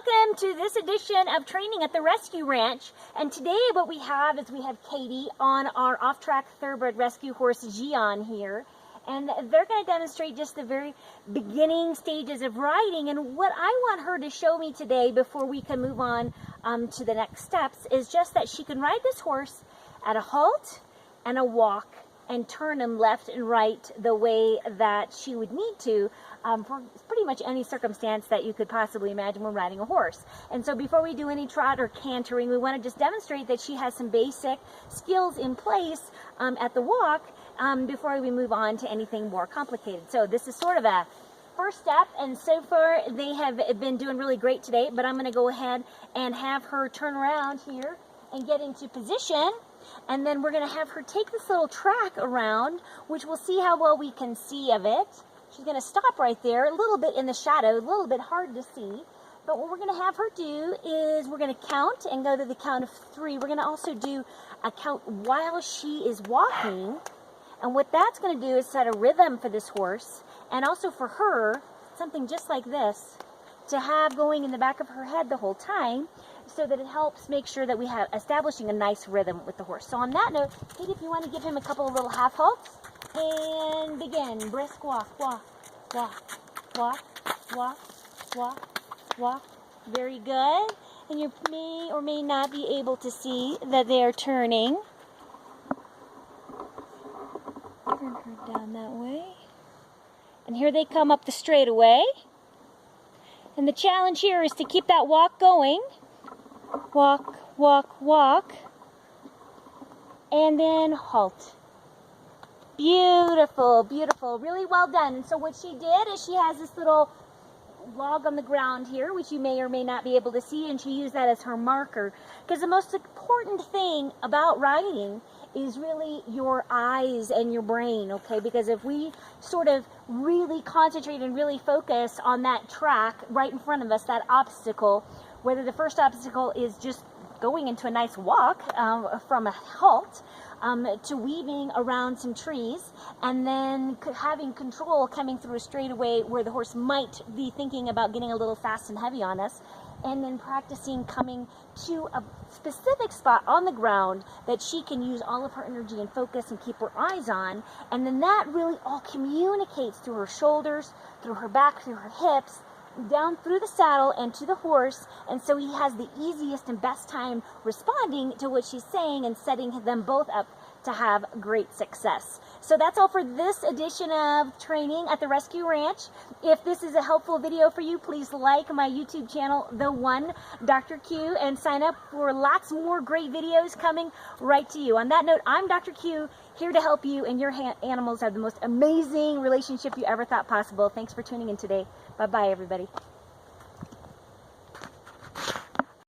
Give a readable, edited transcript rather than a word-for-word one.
Welcome to this edition of training at the Rescue Ranch. And today what we have is we have Katie on our off-track thoroughbred rescue horse Jian here. And they're going to demonstrate just the very beginning stages of riding. And what I want her to show me today before we can move on to the next steps is just that she can ride this horse at a halt and a walk and turn him left and right the way that she would need to for pretty much any circumstance that you could possibly imagine when riding a horse. And so before we do any trot or cantering, we want to just demonstrate that she has some basic skills in place at the walk before we move on to anything more complicated. So this is sort of a first step, and so far they have been doing really great today, but I'm going to go ahead and have her turn around here and get into position. And then we're going to have her take this little track around, which we'll see how well we can see of it. She's going to stop right there, a little bit in the shadow, a little bit hard to see. But what we're going to have her do is we're going to count and go to the count of 3. We're going to also do a count while she is walking. And what that's going to do is set a rhythm for this horse, and also for her, something just like this, to have going in the back of her head the whole time, so that it helps make sure that we have establishing a nice rhythm with the horse. So on that note, Katie, if you want to give him a couple of little half halts, and begin. Brisk walk, walk, walk, walk, walk, walk, walk. Very good. And you may or may not be able to see that they are turning. Turn her down that way. And here they come up the straightaway. And the challenge here is to keep that walk going. Walk, walk, walk, and then halt. Beautiful, beautiful, really well done. And so what she did is she has this little log on the ground here, which you may or may not be able to see, and she used that as her marker. Because the most important thing about riding is really your eyes and your brain, okay? Because if we sort of really concentrate and really focus on that track right in front of us, that obstacle, whether the first obstacle is just going into a nice walk from a halt to weaving around some trees, and then having control coming through a straightaway where the horse might be thinking about getting a little fast and heavy on us, and then practicing coming to a specific spot on the ground that she can use all of her energy and focus and keep her eyes on, and then that really all communicates through her shoulders, through her back, through her hips, down through the saddle and to the horse, and so he has the easiest and best time responding to what she's saying and setting them both up to have great success. So that's all for this edition of training at the Rescue Ranch. If this is a helpful video for you, please like my YouTube channel, The One Dr. Q, and sign up for lots more great videos coming right to you. On that note, I'm Dr. Q, here to help you and your animals have the most amazing relationship you ever thought possible. Thanks for tuning in today. Bye-bye, everybody.